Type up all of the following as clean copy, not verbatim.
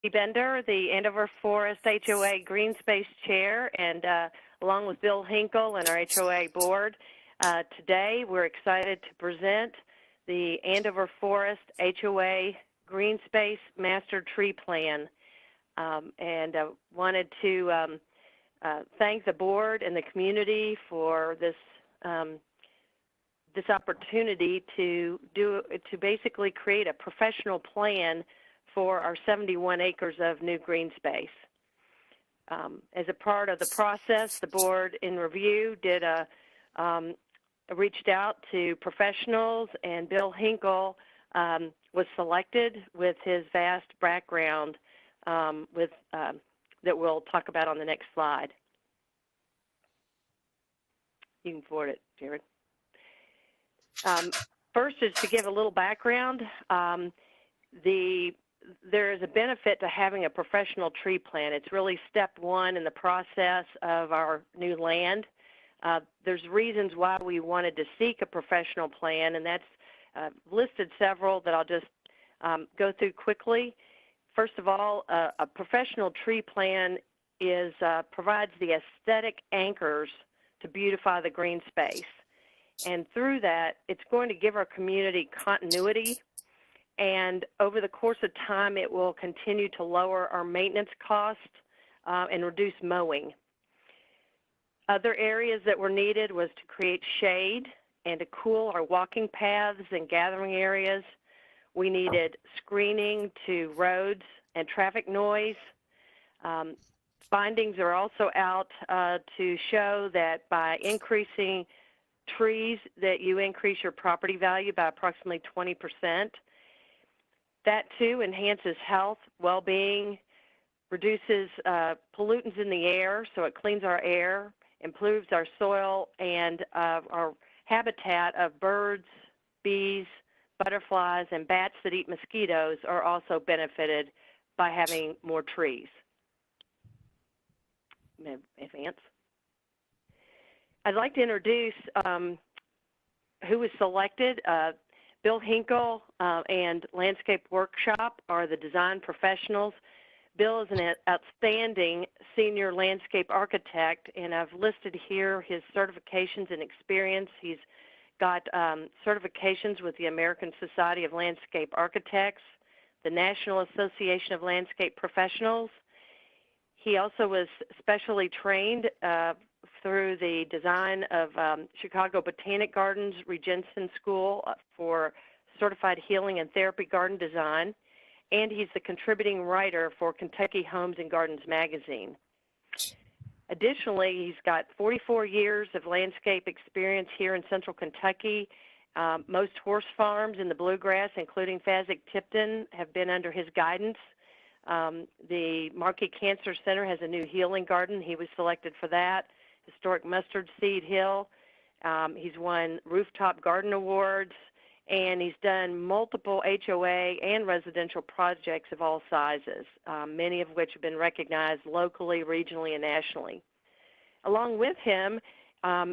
Bender, the Andover Forest HOA Green Space Chair, and along with Bill Hinkle and our HOA board, today we're excited to present the Andover Forest HOA Green Space Master Tree Plan. And wanted to thank the board and the community for this this opportunity to basically create a professional plan for our 71 acres of new green space. As a part of the process, the board in review did reached out to professionals, and Bill Hinkle was selected with his vast background that we'll talk about on the next slide. You can forward it, Jared. First is to give a little background. There is a benefit to having a professional tree plan. It's really step one in the process of our new land. There's reasons why we wanted to seek a professional plan, and that's listed several that I'll just go through quickly. First of all, a professional tree plan provides the aesthetic anchors to beautify the green space. And through that, it's going to give our community continuity, and over the course of time, it will continue to lower our maintenance costs and reduce mowing. Other areas that were needed was to create shade and to cool our walking paths and gathering areas. We needed screening to roads and traffic noise. Findings are also out to show that by increasing trees, that you increase your property value by approximately 20%. That too enhances health, well-being, reduces pollutants in the air, so it cleans our air, improves our soil, and our habitat of birds, bees, butterflies, and bats that eat mosquitoes are also benefited by having more trees. Advance. I'd like to introduce who was selected. Bill Hinkle and Landscape Workshop are the design professionals. Bill is an outstanding senior landscape architect, and I've listed here his certifications and experience. He's got certifications with the American Society of Landscape Architects, the National Association of Landscape Professionals. He also was specially trained through the design of Chicago Botanic Gardens Regensen School for Certified Healing and Therapy Garden Design, and he's the contributing writer for Kentucky Homes and Gardens magazine. Additionally, he's got 44 years of landscape experience here in central Kentucky. Most horse farms in the bluegrass, including Fasig-Tipton, have been under his guidance. The Markey Cancer Center has a new healing garden. He was selected for that. Historic Mustard Seed Hill. He's won rooftop garden awards, and he's done multiple HOA and residential projects of all sizes, many of which have been recognized locally, regionally, and nationally. Along with him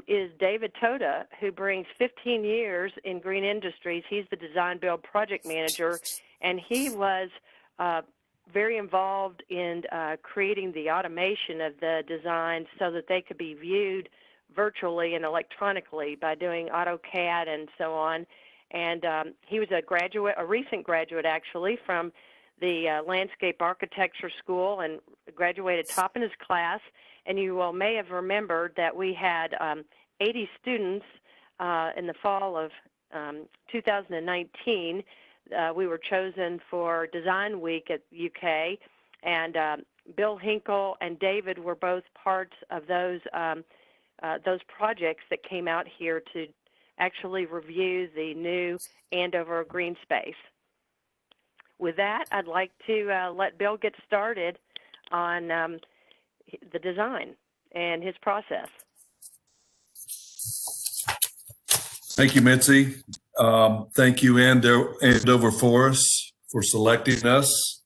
is David Toda, who brings 15 years in green industries. He's the design build project manager, and he was very involved in creating the automation of the designs so that they could be viewed virtually and electronically by doing AutoCAD and so on. And he was a recent graduate actually from the Landscape Architecture School and graduated top in his class. And you may have remembered that we had 80 students in the fall of 2019. We were chosen for Design Week at UK, and Bill Hinkle and David were both parts of those projects that came out here to actually review the new Andover green space. With that, I'd like to let Bill get started on the design and his process. Thank you, Mitzi. Thank you, Andover Forest, for selecting us.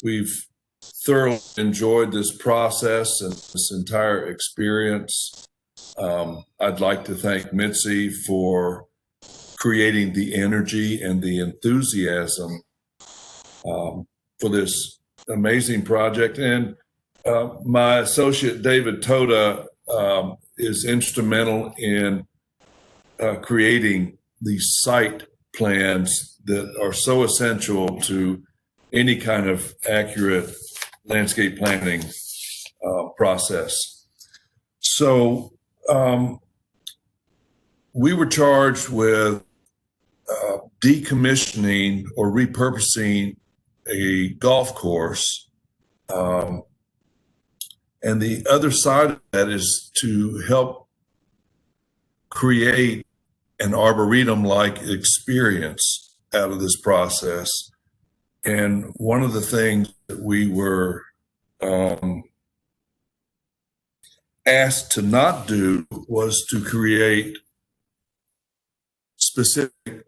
We've thoroughly enjoyed this process and this entire experience. I'd like to thank Mitzi for creating the energy and the enthusiasm for this amazing project. And my associate, David Toda, is instrumental in creating these site plans that are so essential to any kind of accurate landscape planning process. So we were charged with decommissioning or repurposing a golf course. And the other side of that is to help create an arboretum-like experience out of this process. And one of the things that we were asked to not do was to create specific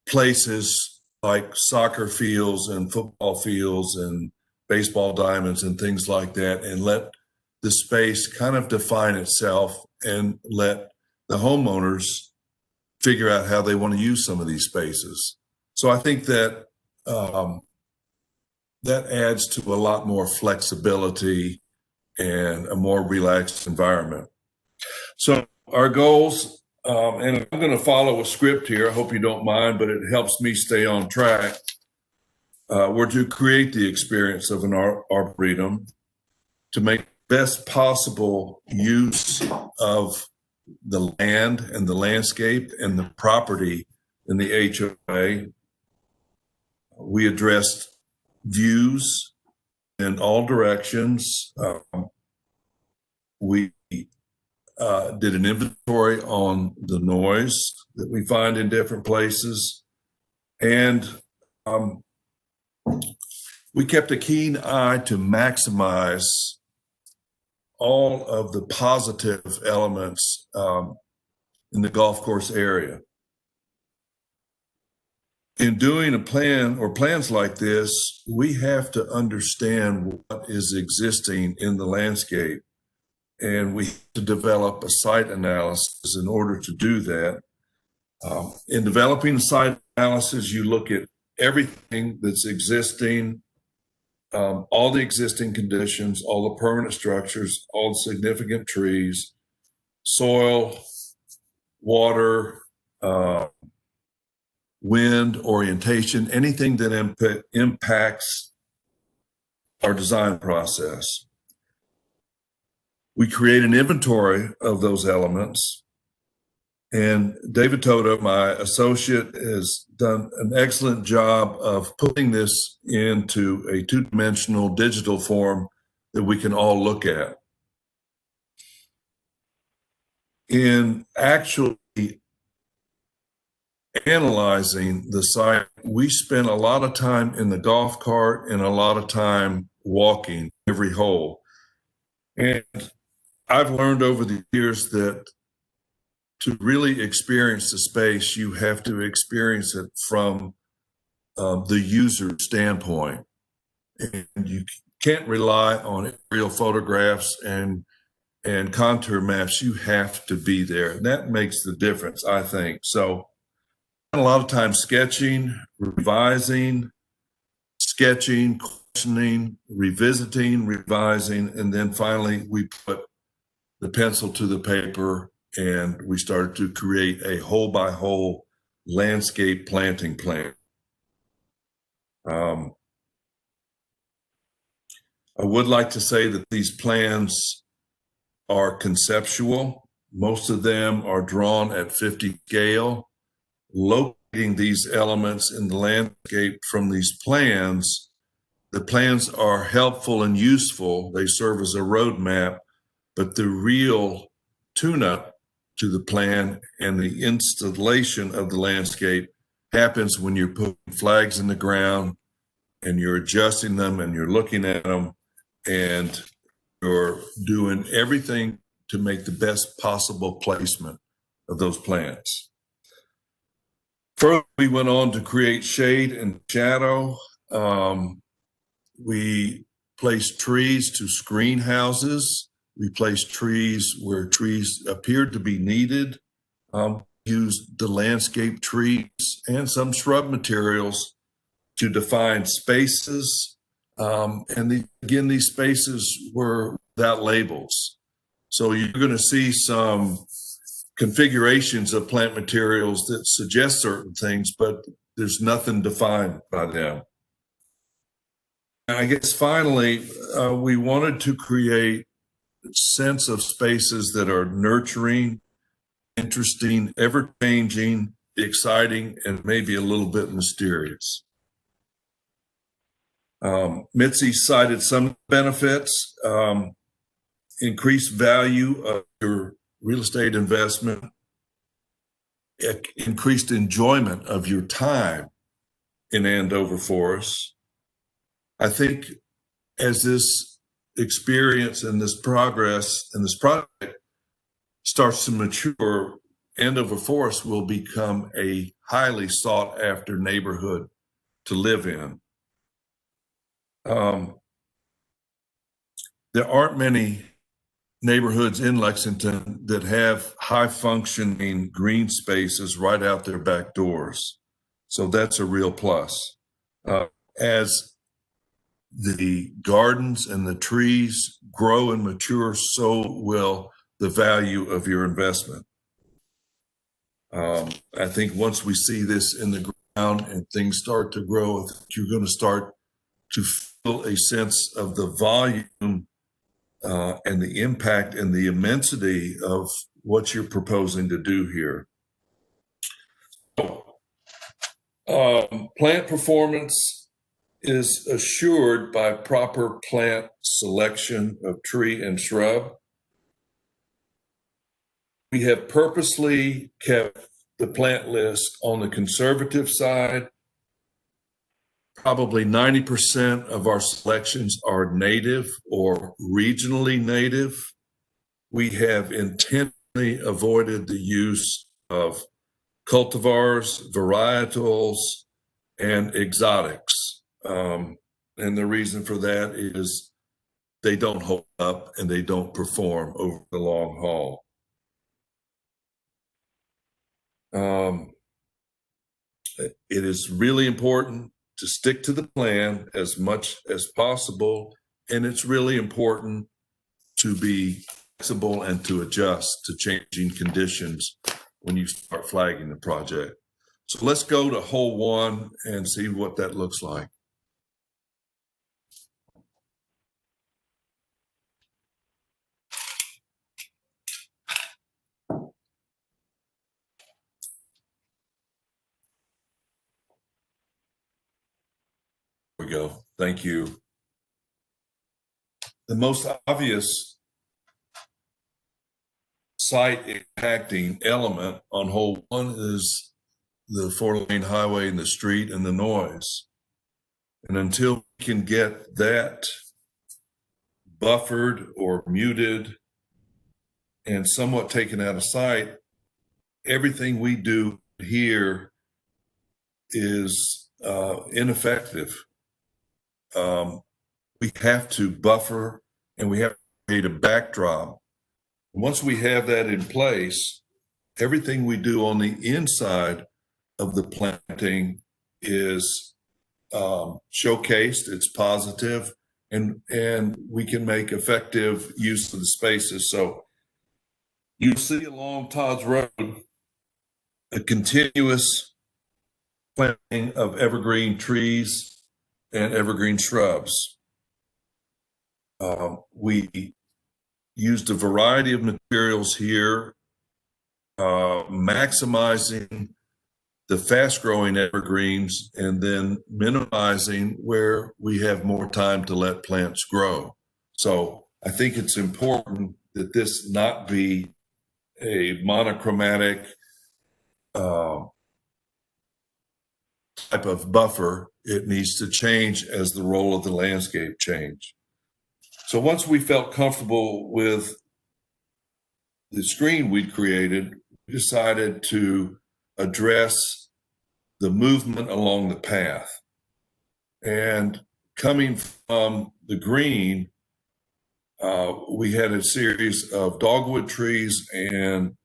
places like soccer fields and football fields and baseball diamonds and things like that, and let the space kind of define itself and let the homeowners figure out how they want to use some of these spaces. So I think that that adds to a lot more flexibility and a more relaxed environment. So our goals, and I'm going to follow a script here, I hope you don't mind, but it helps me stay on track, were to create the experience of an arboretum, to make best possible use of the land and the landscape and the property in the HOA. We addressed views in all directions. We did an inventory on the noise that we find in different places. And we kept a keen eye to maximize all of the positive elements in the golf course area. In doing a plan or plans like this, we have to understand what is existing in the landscape, and we have to develop a site analysis in order to do that. In developing a site analysis, you look at everything that's existing, all the existing conditions, all the permanent structures, all the significant trees, soil, water, wind, orientation, anything that impacts our design process. We create an inventory of those elements. And David Toda, my associate, has done an excellent job of putting this into a two-dimensional digital form that we can all look at. In actually analyzing the site, we spent a lot of time in the golf cart and a lot of time walking every hole. And I've learned over the years that to really experience the space, you have to experience it from the user standpoint. And you can't rely on aerial photographs and contour maps. You have to be there. And that makes the difference, I think. So a lot of time sketching, revising, sketching, questioning, revisiting, revising, and then finally we put the pencil to the paper and we started to create a hole-by-hole landscape planting plan. I would like to say that these plans are conceptual. Most of them are drawn at 50 scale. Locating these elements in the landscape from these plans, the plans are helpful and useful. They serve as a roadmap, but the real tune-up to the plan and the installation of the landscape happens when you're putting flags in the ground and you're adjusting them and you're looking at them and you're doing everything to make the best possible placement of those plants. Further, we went on to create shade and shadow. We placed trees to screen houses. We placed trees where trees appeared to be needed. Used the landscape trees and some shrub materials to define spaces Again, these spaces were without labels. So you're going to see some configurations of plant materials that suggest certain things, but there's nothing defined by them. And I guess finally, we wanted to create a sense of spaces that are nurturing, interesting, ever-changing, exciting, and maybe a little bit mysterious. Mitzi cited some benefits, increased value of your real estate investment, increased enjoyment of your time in Andover Forest. I think as this experience and this progress and this project starts to mature, Andover Forest will become a highly sought after neighborhood to live in. There aren't many neighborhoods in Lexington that have high functioning green spaces right out their back doors. So that's a real plus. As the gardens and the trees grow and mature, so will the value of your investment. I think once we see this in the ground and things start to grow, you're going to start to feel a sense of the volume and the impact and the immensity of what you're proposing to do here. Plant performance is assured by proper plant selection of tree and shrub. We have purposely kept the plant list on the conservative side. Probably 90% of our selections are native or regionally native. We have intentionally avoided the use of cultivars, varietals, and exotics. And the reason for that is they don't hold up and they don't perform over the long haul. It is really important to stick to the plan as much as possible, and it's really important to be flexible and to adjust to changing conditions when you start flagging the project. So let's go to hole one and see what that looks like. There we go. Thank you. The most obvious site impacting element on hole one is the 4-lane highway and the street and the noise. And until we can get that buffered or muted and somewhat taken out of sight, everything we do here is ineffective. We have to buffer and we have to create a backdrop. Once we have that in place, everything we do on the inside of the planting is showcased, it's positive, and we can make effective use of the spaces. So you see along Todd's Road a continuous planting of evergreen trees and evergreen shrubs. We used a variety of materials here, maximizing the fast-growing evergreens and then minimizing where we have more time to let plants grow. So I think it's important that this not be a monochromatic type of buffer. It needs to change as the role of the landscape change. So once we felt comfortable with the screen we'd created, we decided to address the movement along the path. And coming from the green, we had a series of dogwood trees and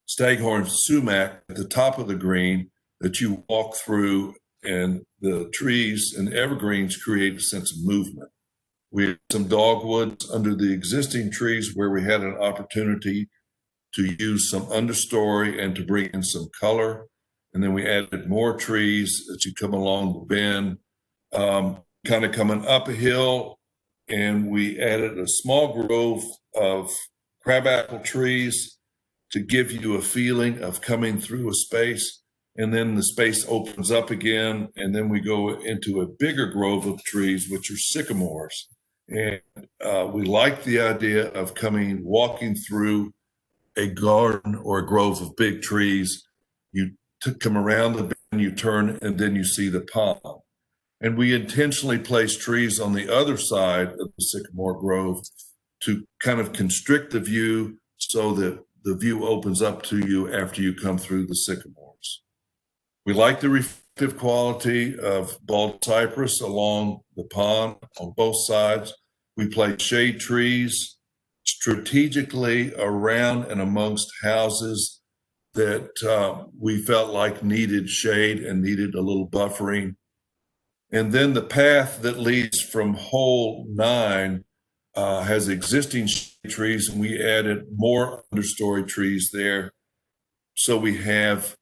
staghorn sumac at the top of the green that you walk through and the trees and evergreens create a sense of movement. We had some dogwoods under the existing trees where we had an opportunity to use some understory and to bring in some color. And then we added more trees as you come along the bend, kind of coming up a hill, and we added a small grove of crabapple trees to give you a feeling of coming through a space. And then the space opens up again, and then we go into a bigger grove of trees, which are sycamores. And we like the idea of walking through a garden or a grove of big trees. You come around the bend, you turn, and then you see the pond. And we intentionally placed trees on the other side of the sycamore grove to kind of constrict the view so that the view opens up to you after you come through the sycamores. We like the reflective quality of bald cypress along the pond on both sides. We placed shade trees strategically around and amongst houses that we felt like needed shade and needed a little buffering. And then the path that leads from hole 9 has existing shade trees, and we added more understory trees there. So we have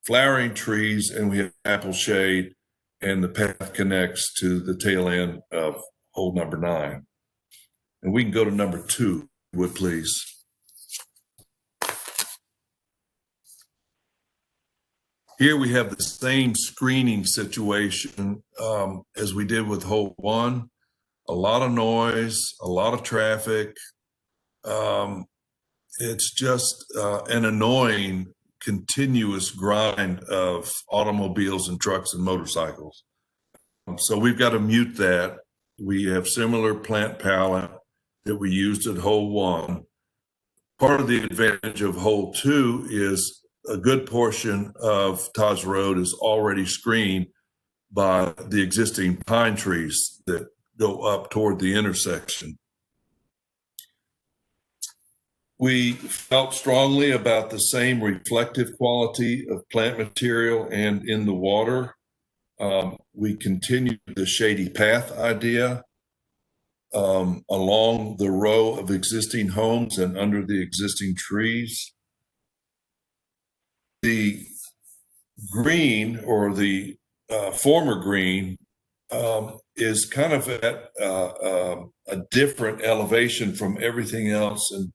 flowering trees and we have apple shade, and the path connects to the tail end of hole number 9. And we can go to number 2, would please. Here we have the same screening situation as we did with hole 1. A lot of noise, a lot of traffic. It's just an annoying, continuous grind of automobiles and trucks and motorcycles. So we've got to mute that. We have similar plant palette that we used at hole 1. Part of the advantage of hole 2 is a good portion of Taj Road is already screened by the existing pine trees that go up toward the intersection. We felt strongly about the same reflective quality of plant material and in the water. We continued the shady path idea along the row of existing homes and under the existing trees. The green, or the former green, is kind of at a different elevation from everything else, and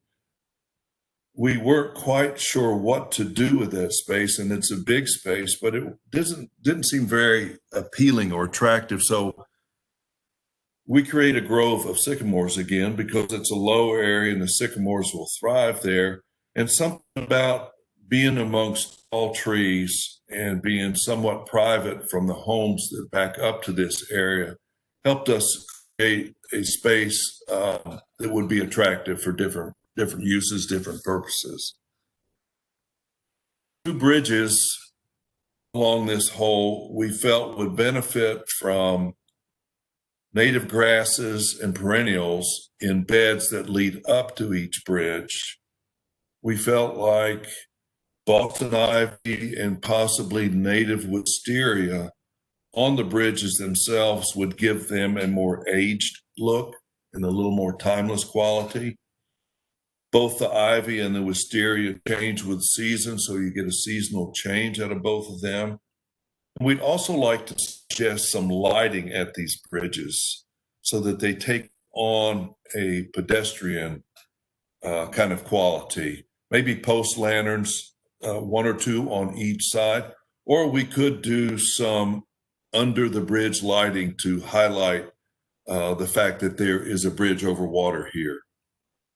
we weren't quite sure what to do with that space. And it's a big space, but it didn't seem very appealing or attractive. So we create a grove of sycamores again because it's a low area and the sycamores will thrive there. And something about being amongst all trees and being somewhat private from the homes that back up to this area helped us create a space that would be attractive for different uses, different purposes. 2 bridges along this hole we felt would benefit from native grasses and perennials in beds that lead up to each bridge. We felt like Boston ivy and possibly native wisteria on the bridges themselves would give them a more aged look and a little more timeless quality. Both the ivy and the wisteria change with seasons, so you get a seasonal change out of both of them. And we'd also like to suggest some lighting at these bridges so that they take on a pedestrian kind of quality. Maybe post lanterns, 1 or 2 on each side, or we could do some under the bridge lighting to highlight the fact that there is a bridge over water here.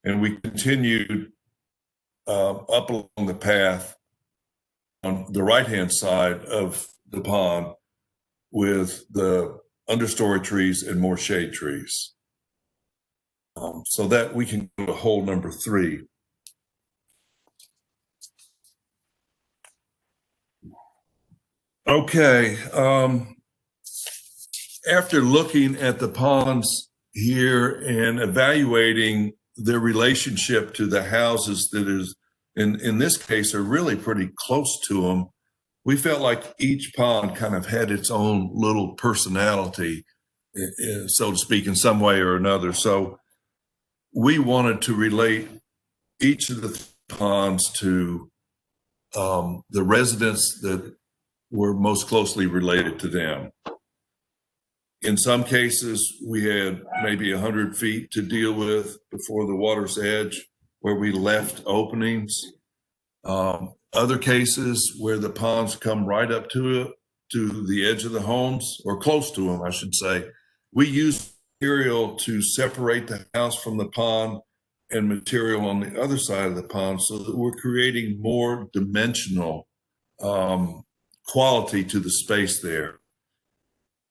And we continued up along the path on the right-hand side of the pond with the understory trees and more shade trees. So that we can go to hole number 3. Okay. After looking at the ponds here and evaluating their relationship to the houses that is, in this case, are really pretty close to them, we felt like each pond kind of had its own little personality, so to speak, in some way or another. So we wanted to relate each of the ponds to the residents that were most closely related to them. In some cases, we had maybe 100 feet to deal with before the water's edge, where we left openings. Other cases where the ponds come right up to the edge of the homes, or close to them, I should say. We use material to separate the house from the pond and material on the other side of the pond, so that we're creating more dimensional quality to the space there.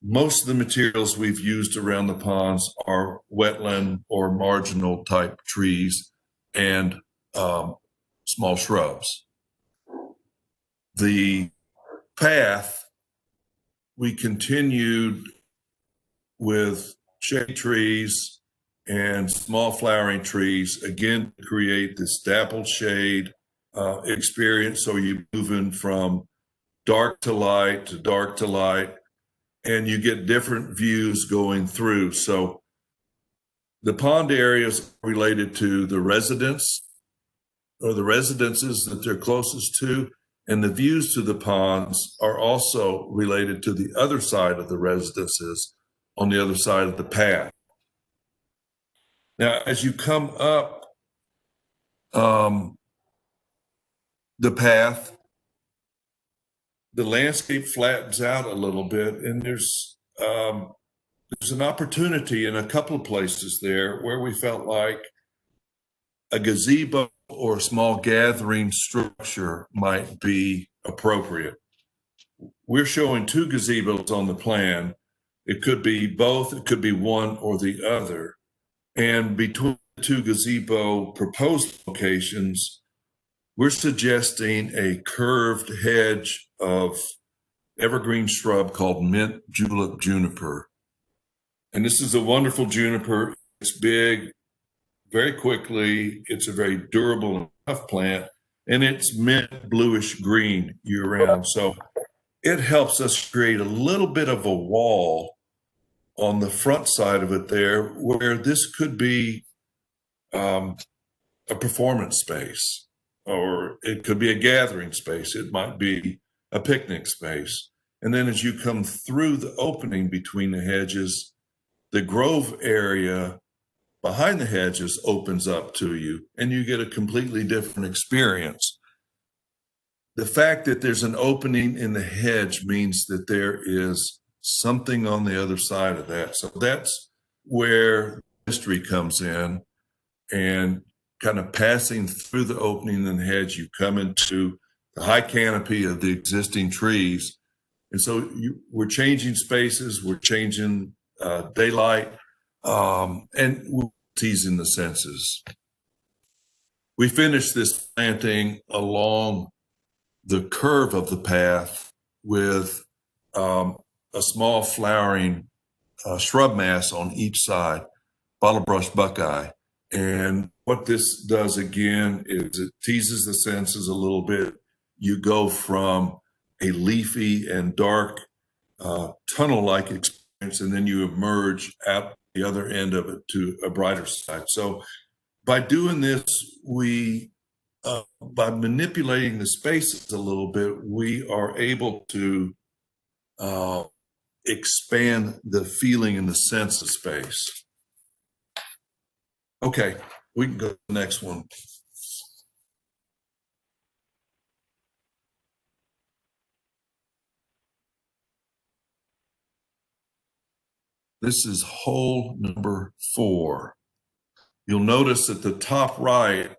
Most of the materials we've used around the ponds are wetland or marginal type trees and small shrubs. The path, we continued with shade trees and small flowering trees, again, to create this dappled shade experience. So you're moving from dark to light to dark to light, and you get different views going through. So the pond areas related to the residents or the residences that they're closest to, and the views to the ponds are also related to the other side of the residences on the other side of the path. Now, as you come up the path, the landscape flattens out a little bit, and there's an opportunity in a couple of places there where we felt like a gazebo or a small gathering structure might be appropriate. We're showing 2 gazebos on the plan. It could be both, it could be one or the other. And between the 2 gazebo proposed locations, we're suggesting a curved hedge of evergreen shrub called mint julep juniper. And this is a wonderful juniper. It's big very quickly. It's a very durable and tough plant, and it's mint bluish green year round. So it helps us create a little bit of a wall on the front side of it there, where this could be a performance space, or it could be a gathering space. It might be a picnic space. And then as you come through the opening between the hedges, the grove area behind the hedges opens up to you, and you get a completely different experience. The fact that there's an opening in the hedge means that there is something on the other side of that. So that's where history comes in, and kind of passing through the opening in the hedge, you come into the high canopy of the existing trees. And so we're changing spaces, we're changing daylight, and we're teasing the senses. We finished this planting along the curve of the path with a small flowering shrub mass on each side, bottlebrush buckeye. And what this does again is it teases the senses a little bit. You go from a leafy and dark tunnel-like experience, and then you emerge at the other end of it to a brighter side. So by doing this, by manipulating the spaces a little bit, we are able to expand the feeling and the sense of space. Okay, we can go to the next one. This is hole number 4. You'll notice at the top right,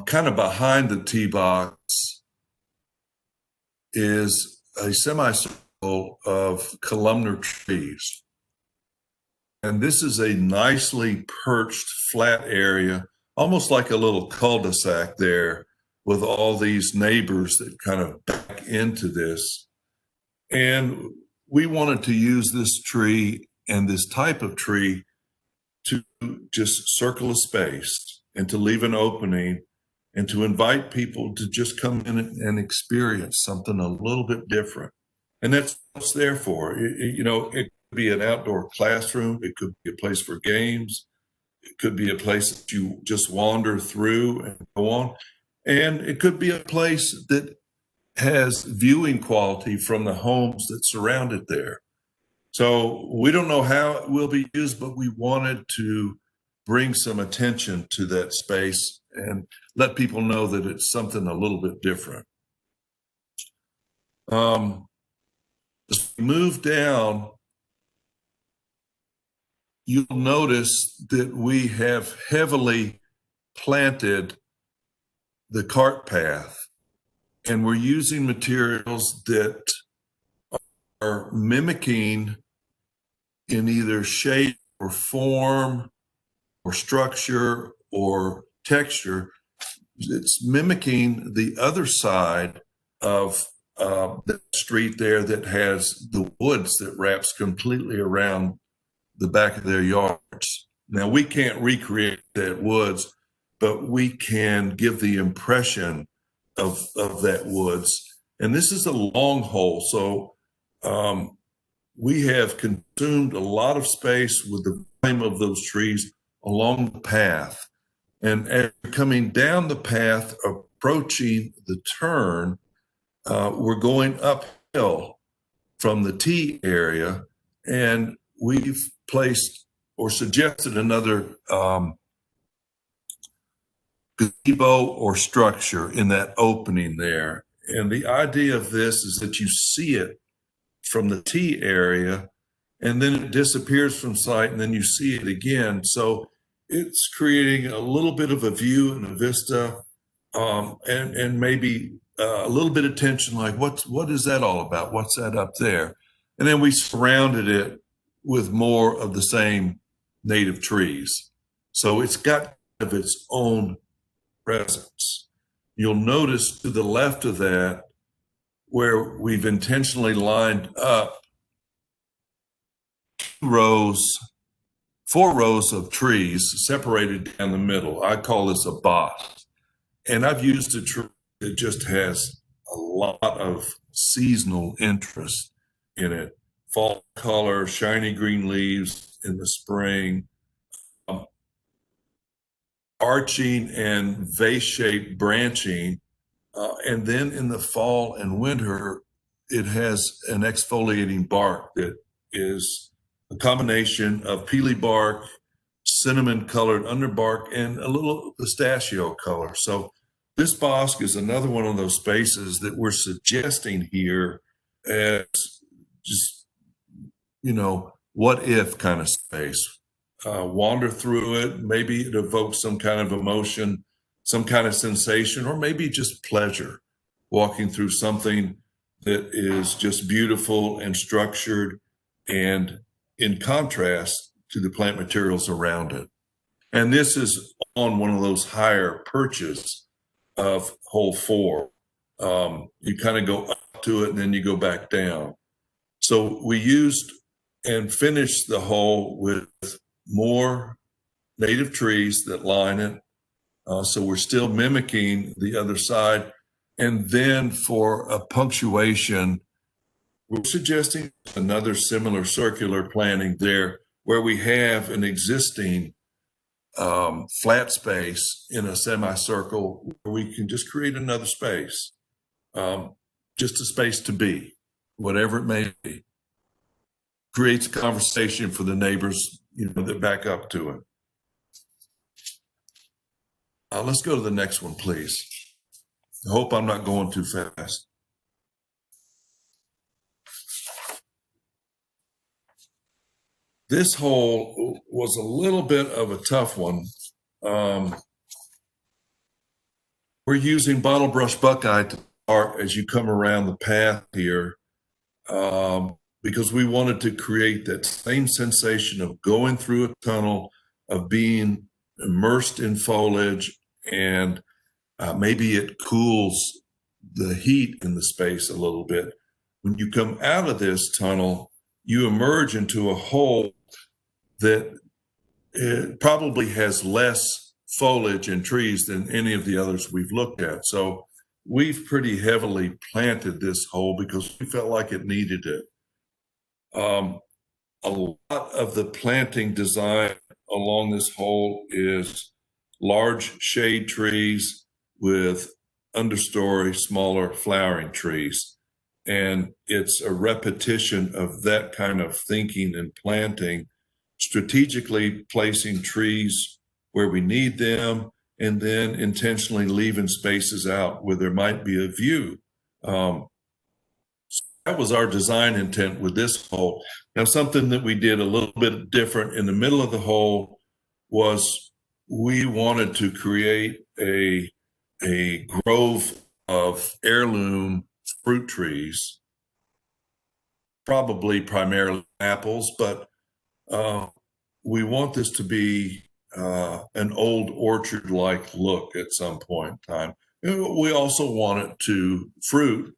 kind of behind the tee box, is a semicircle of columnar trees. And this is a nicely perched flat area, almost like a little cul-de-sac there, with all these neighbors that kind of back into this. And we wanted to use this tree and this type of tree to just circle a space and to leave an opening and to invite people to just come in and experience something a little bit different. And that's what it's there for. It could be an outdoor classroom. It could be a place for games. It could be a place that you just wander through and go on. And it could be a place that has viewing quality from the homes that surround it there. So we don't know how it will be used, but we wanted to bring some attention to that space and let people know that it's something a little bit different. As we move down, you'll notice that we have heavily planted the cart path, and we're using materials that are mimicking in either shape or form or structure or texture. It's mimicking the other side of the street there that has the woods that wraps completely around the back of their yards. Now, we can't recreate that woods, but we can give the impression of that woods. And this is a long hole, so we have consumed a lot of space with the frame of those trees along the path. And as we're coming down the path, approaching the turn, we're going uphill from the T area, and we've placed or suggested another gazebo or structure in that opening there. And the idea of this is that you see it from the T area, and then it disappears from sight, and then you see it again. So it's creating a little bit of a view and a vista, and maybe a little bit of tension, like what is that all about? What's that up there? And then we surrounded it with more of the same native trees. So it's got of its own presence. You'll notice to the left of that, where we've intentionally lined up 4 rows of trees separated down the middle. I call this a box. And I've used a tree that just has a lot of seasonal interest in it. Fall color, shiny green leaves in the spring, arching and vase-shaped branching. And then in the fall and winter, it has an exfoliating bark that is a combination of peely bark, cinnamon-colored underbark, and a little pistachio color. So this bosque is another one of those spaces that we're suggesting here as just, what if kind of space. Wander through it, maybe it evokes some kind of emotion, some kind of sensation, or maybe just pleasure, walking through something that is just beautiful and structured and in contrast to the plant materials around it. And this is on one of those higher perches of hole 4. You kind of go up to it and then you go back down. So we used and finished the hole with more native trees that line it. So we're still mimicking the other side. And then for a punctuation, we're suggesting another similar circular planting there where we have an existing flat space in a semicircle where we can just create another space, just a space to be, whatever it may be. Creates a conversation for the neighbors, that back up to it. Let's go to the next one, please. I hope I'm not going too fast. This hole was a little bit of a tough one. We're using bottle brush buckeye to start as you come around the path here, because we wanted to create that same sensation of going through a tunnel, of being immersed in foliage, and maybe it cools the heat in the space a little bit. When you come out of this tunnel, you emerge into a hole that it probably has less foliage and trees than any of the others we've looked at. So we've pretty heavily planted this hole because we felt like it needed it. A lot of the planting design along this hole is large shade trees with understory, smaller flowering trees. And it's a repetition of that kind of thinking and planting, strategically placing trees where we need them, and then intentionally leaving spaces out where there might be a view. That was our design intent with this hole. Now, something that we did a little bit different in the middle of the hole was we wanted to create a grove of heirloom fruit trees, probably primarily apples, but we want this to be an old orchard-like look at some point in time. We also want it to fruit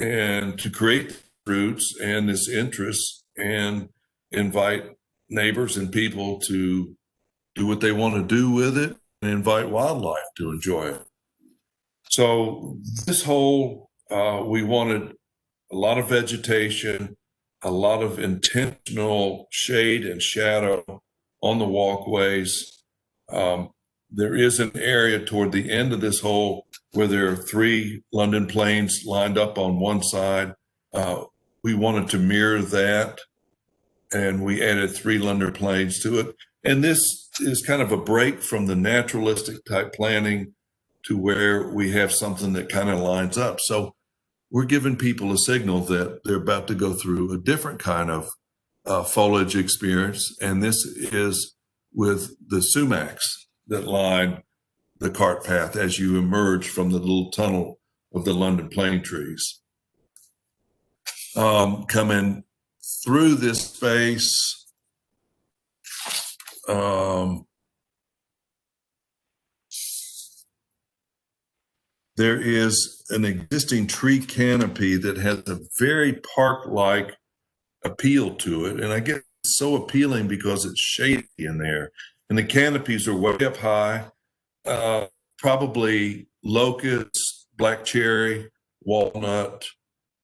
and to create fruits and this interest and invite neighbors and people to do what they want to do with it and invite wildlife to enjoy it. So this hole, we wanted a lot of vegetation, a lot of intentional shade and shadow on the walkways. There is an area toward the end of this hole where there are 3 London planes lined up on one side. We wanted to mirror that, and we added 3 London planes to it. And this is kind of a break from the naturalistic type planning to where we have something that kind of lines up. So we're giving people a signal that they're about to go through a different kind of foliage experience. And this is with the sumacs that line the cart path as you emerge from the little tunnel of the London plane trees. Coming through this space, there is an existing tree canopy that has a very park-like appeal to it. And I guess it's so appealing because it's shady in there. And the canopies are way up high, probably locust, black cherry, walnut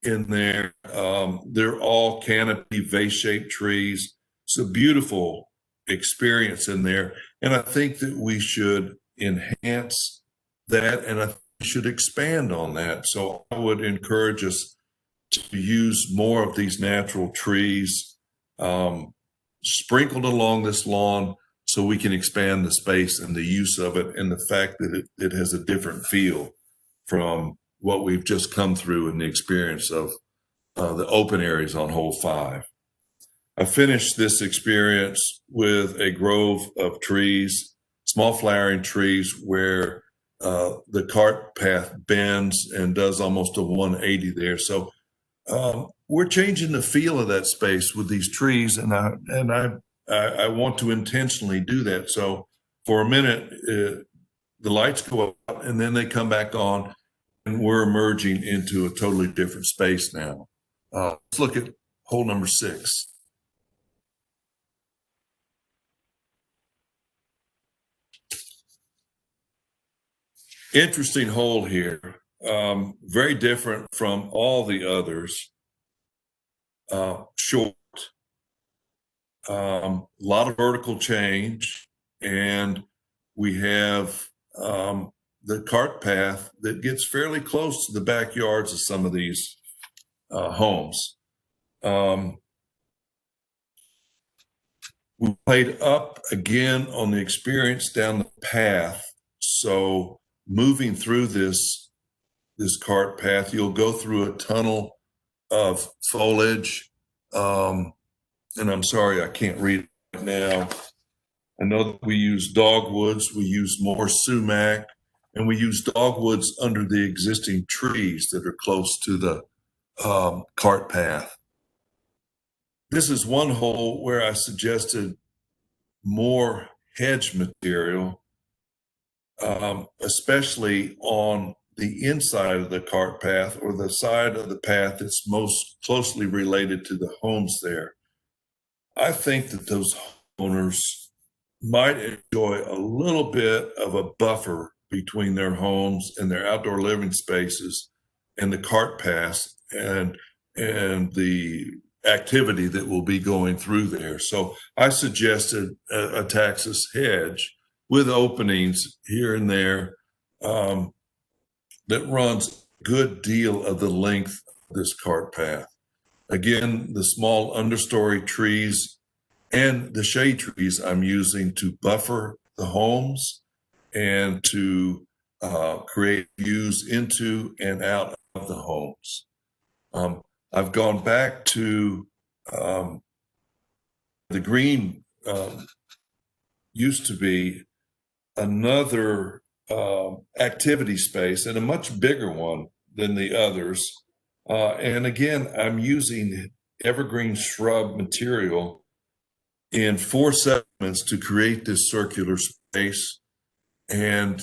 in there. They're all canopy, vase-shaped trees. It's a beautiful experience in there. And I think that we should enhance that, and I think we should expand on that. So I would encourage us to use more of these natural trees sprinkled along this lawn so we can expand the space and the use of it, and the fact that it has a different feel from what we've just come through in the experience of the open areas on hole 5. I finished this experience with a grove of trees, small flowering trees, where the cart path bends and does almost a 180 there. So we're changing the feel of that space with these trees, and I want to intentionally do that. So for a minute, the lights go out and then they come back on, and we're emerging into a totally different space now. Let's look at hole number 6. Interesting hole here. Very different from all the others. Short. A lot of vertical change, and we have the cart path that gets fairly close to the backyards of some of these homes. We played up again on the experience down the path. So moving through this cart path, you'll go through a tunnel of foliage. And I'm sorry, I can't read it right now. I know that we use dogwoods, we use more sumac, and we use dogwoods under the existing trees that are close to the cart path. This is one hole where I suggested more hedge material, especially on the inside of the cart path, or the side of the path that's most closely related to the homes there. I think that those owners might enjoy a little bit of a buffer between their homes and their outdoor living spaces and the cart path and the activity that will be going through there. So I suggested a Texas hedge with openings here and there that runs a good deal of the length of this cart path. Again, the small understory trees and the shade trees I'm using to buffer the homes and to create views into and out of the homes. I've gone back to the green used to be another activity space and a much bigger one than the others. And again, I'm using evergreen shrub material in 4 segments to create this circular space and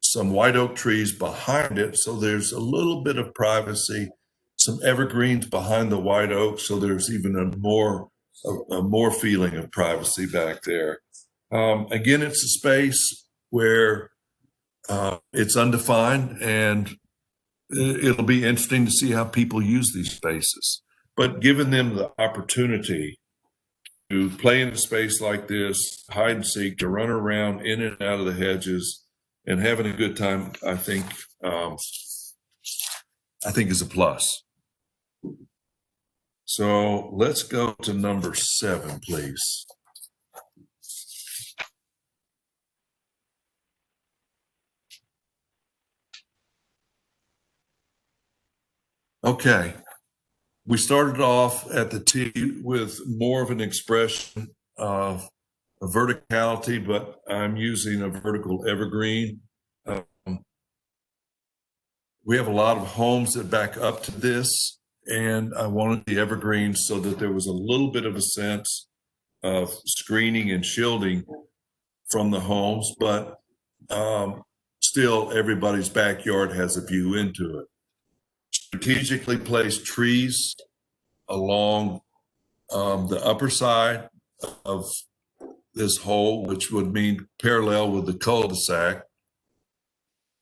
some white oak trees behind it. So there's a little bit of privacy, some evergreens behind the white oak. So there's even a more feeling of privacy back there. Again, it's a space where it's undefined, and it'll be interesting to see how people use these spaces. But giving them the opportunity to play in a space like this, hide and seek, to run around in and out of the hedges and having a good time, I think is a plus. So let's go to number 7, please. Okay. We started off at the T with more of an expression of a verticality, but I'm using a vertical evergreen. We have a lot of homes that back up to this, and I wanted the evergreens so that there was a little bit of a sense of screening and shielding from the homes, but still everybody's backyard has a view into it. Strategically placed trees along the upper side of this hole, which would mean parallel with the cul-de-sac,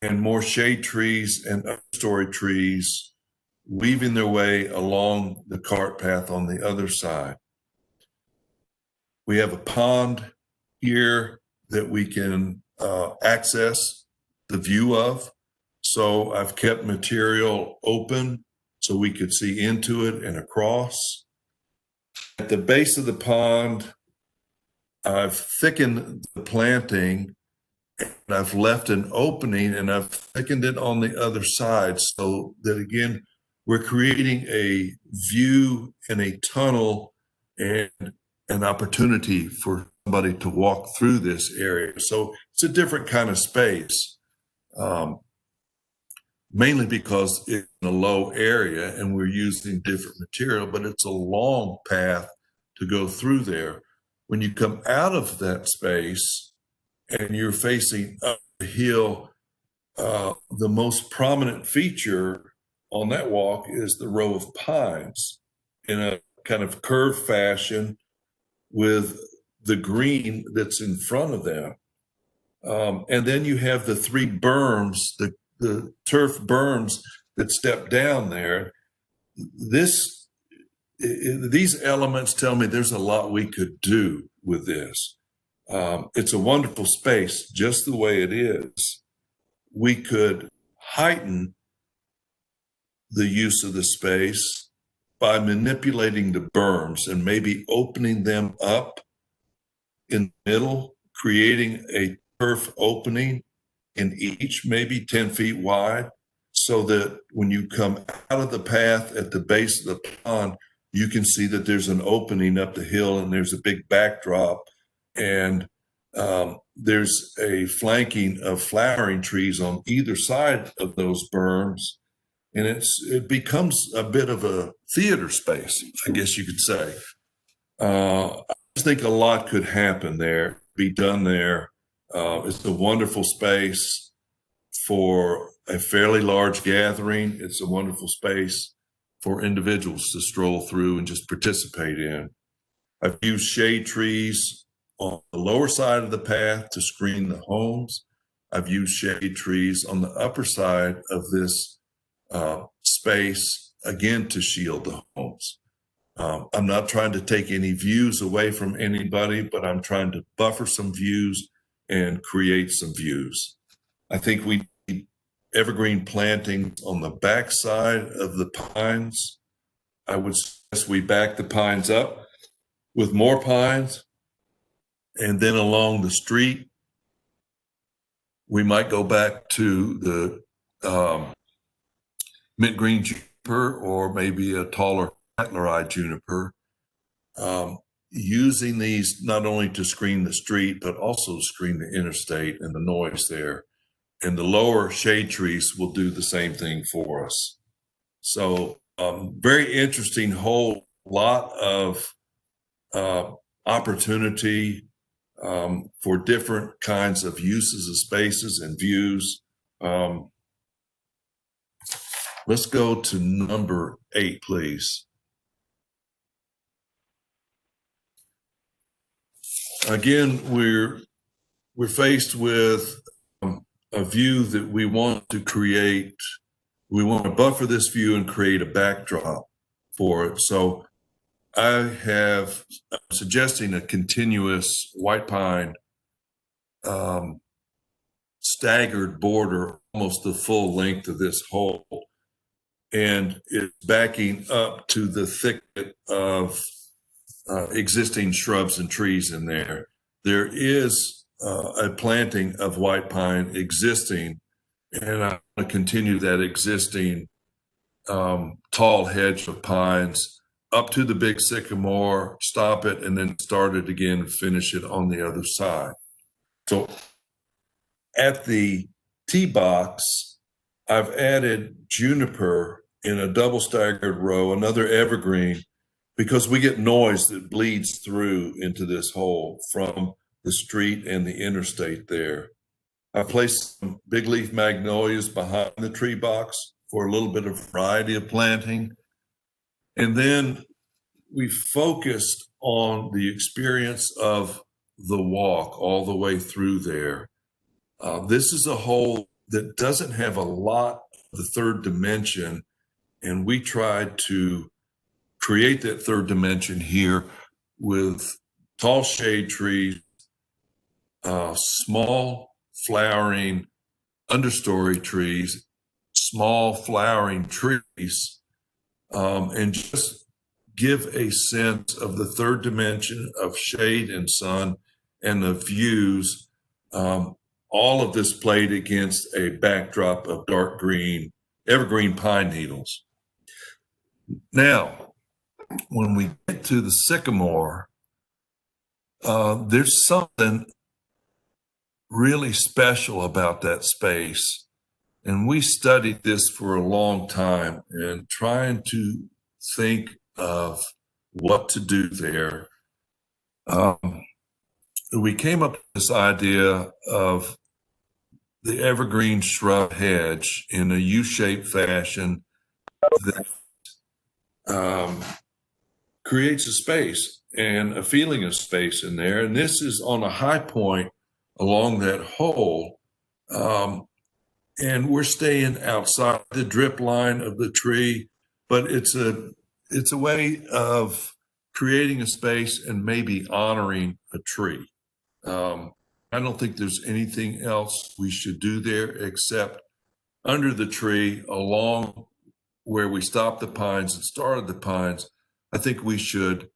and more shade trees and upstory trees weaving their way along the cart path on the other side. We have a pond here that we can access the view of. So I've kept material open so we could see into it and across. At the base of the pond, I've thickened the planting and I've left an opening and I've thickened it on the other side so that, again, we're creating a view and a tunnel and an opportunity for somebody to walk through this area. So it's a different kind of space, mainly because it's in a low area and we're using different material, but it's a long path to go through there. When you come out of that space and you're facing up the hill, the most prominent feature on that walk is the row of pines in a kind of curved fashion with the green that's in front of them. And then you have the 3 berms, the turf berms that step down there. These elements tell me there's a lot we could do with this. It's a wonderful space just the way it is. We could heighten the use of the space by manipulating the berms and maybe opening them up in the middle, creating a turf opening in each, maybe 10 feet wide, so that when you come out of the path at the base of the pond, you can see that there's an opening up the hill and there's a big backdrop, and there's a flanking of flowering trees on either side of those berms. And it becomes a bit of a theater space, I guess you could say. I just think a lot could happen there, be done there. It's a wonderful space for a fairly large gathering. It's a wonderful space for individuals to stroll through and just participate in. I've used shade trees on the lower side of the path to screen the homes. I've used shade trees on the upper side of this space, again, to shield the homes. I'm not trying to take any views away from anybody, but I'm trying to buffer some views and create some views. I think we need evergreen planting on the back side of the pines. I would suggest we back the pines up with more pines, and then along the street, we might go back to the mint green juniper or maybe a taller antler-eyed juniper, using these not only to screen the street, but also screen the interstate and the noise there. And the lower shade trees will do the same thing for us. So very interesting, whole lot of opportunity for different kinds of uses of spaces and views. Let's go to number 8, please. Again, we're faced with a view that we want to create. We want to buffer this view and create a backdrop for it. So I'm suggesting a continuous white pine staggered border, almost the full length of this hole. And it's backing up to the thicket of existing shrubs and trees in there. There is a planting of white pine existing, and I'm going to continue that existing tall hedge of pines up to the big sycamore, stop it, and then start it again and finish it on the other side. So at the tee box, I've added juniper in a double staggered row, another evergreen, because we get noise that bleeds through into this hole from the street and the interstate there. I placed some big leaf magnolias behind the tree box for a little bit of variety of planting. And then we focused on the experience of the walk all the way through there. This is a hole that doesn't have a lot of the third dimension, and we tried to create that third dimension here with tall shade trees, small flowering understory trees, small flowering trees, and just give a sense of the third dimension of shade and sun and the views. All of this played against a backdrop of dark green, evergreen pine needles. Now, when we get to the sycamore, there's something really special about that space. And we studied this for a long time and trying to think of what to do there. We came up with this idea of the evergreen shrub hedge in a U-shaped fashion that creates a space and a feeling of space in there. And this is on a high point along that hole. And we're staying outside the drip line of the tree, but it's a way of creating a space and maybe honoring a tree. I don't think there's anything else we should do there except under the tree along where we stopped the pines and started the pines. I think we should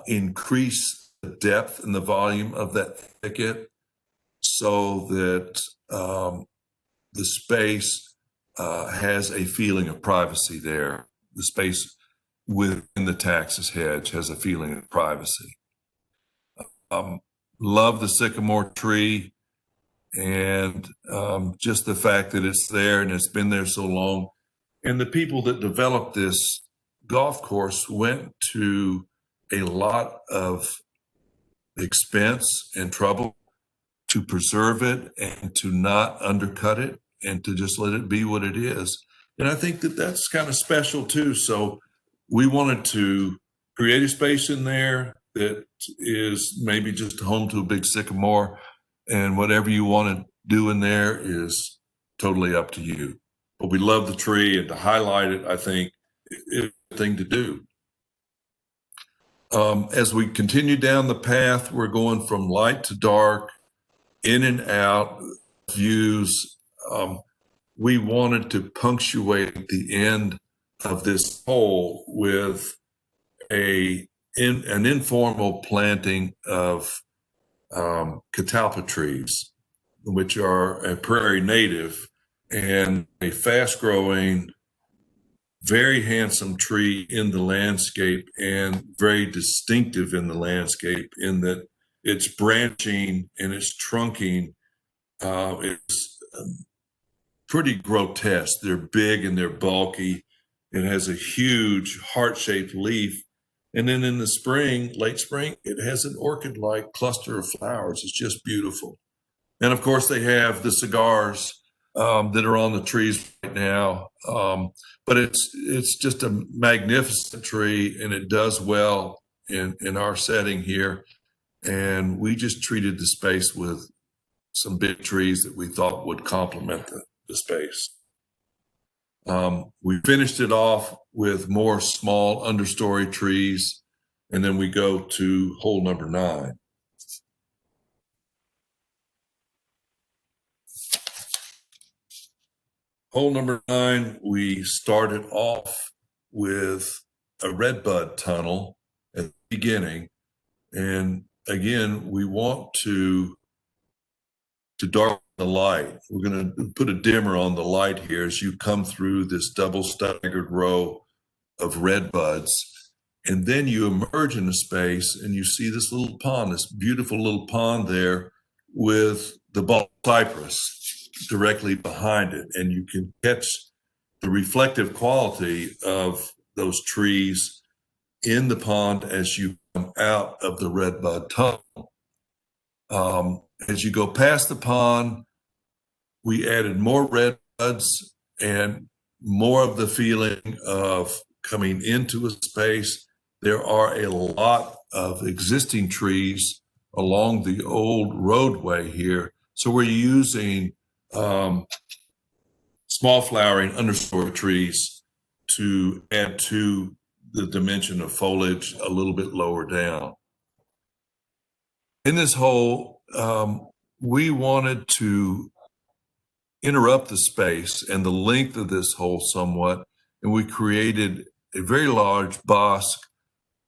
increase the depth and the volume of that thicket so that the space has a feeling of privacy there. The space within the taxus hedge has a feeling of privacy. Love the sycamore tree and just the fact that it's there and it's been there so long. And the people that developed this golf course went to a lot of expense and trouble to preserve it and to not undercut it and to just let it be what it is. And I think that that's kind of special too. So we wanted to create a space in there that is maybe just home to a big sycamore, and whatever you want to do in there is totally up to you. But we love the tree, and to highlight it, I think, is the thing to do. As we continue down the path, we're going from light to dark, in and out views. We wanted to punctuate the end of this hole with an informal planting of catalpa trees, which are a prairie native and a fast-growing, very handsome tree in the landscape and very distinctive in the landscape in that its branching and its trunking is pretty grotesque. They're big and they're bulky. It has a huge heart-shaped leaf. And then in the spring, late spring, it has an orchid-like cluster of flowers. It's just beautiful. And of course, they have the cigars that are on the trees right now. But it's just a magnificent tree, and it does well in our setting here. And we just treated the space with some big trees that we thought would complement the space. We finished it off with more small understory trees, and then we go to hole number 9. Hole number 9, we started off with a redbud tunnel at the beginning. And again, we want to darken the light. We're going to put a dimmer on the light here as you come through this double staggered row of redbuds. And then you emerge in a space and you see this little pond, this beautiful little pond there with the bald cypress directly behind it. And you can catch the reflective quality of those trees in the pond as you come out of the redbud tunnel. As you go past the pond, we added more redbuds and more of the feeling of coming into a space. There are a lot of existing trees along the old roadway here. So we're using small flowering understory trees to add to the dimension of foliage a little bit lower down. In this hole, we wanted to interrupt the space and the length of this hole somewhat, and we created a very large bosque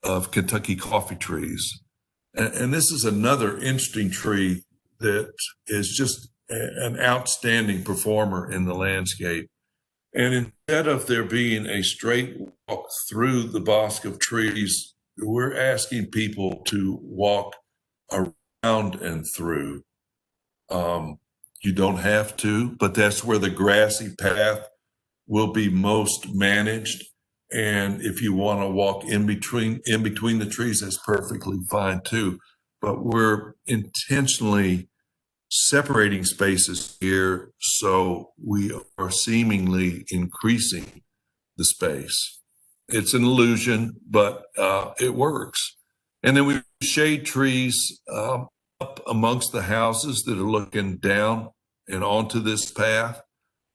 of Kentucky coffee trees. And this is another interesting tree that is just an outstanding performer in the landscape. And instead of there being a straight walk through the bosque of trees, we're asking people to walk around and through. You don't have to, but that's where the grassy path will be most managed. And if you want to walk in between the trees, that's perfectly fine too. But we're intentionally separating spaces here so we are seemingly increasing the space. It's an illusion, but it works. And then we shade trees up amongst the houses that are looking down and onto this path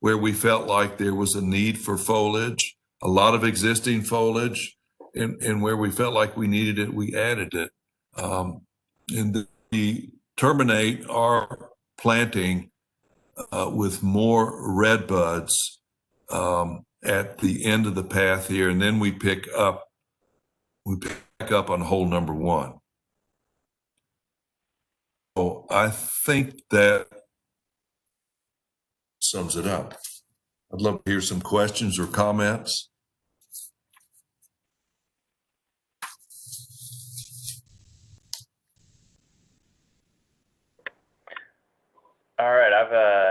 where we felt like there was a need for foliage, a lot of existing foliage, and where we felt like we needed it, we added it. And we terminate our planting with more red buds at the end of the path here, and then we pick back up on hole number 1. So I think that sums it up. I'd love to hear some questions or comments. All right,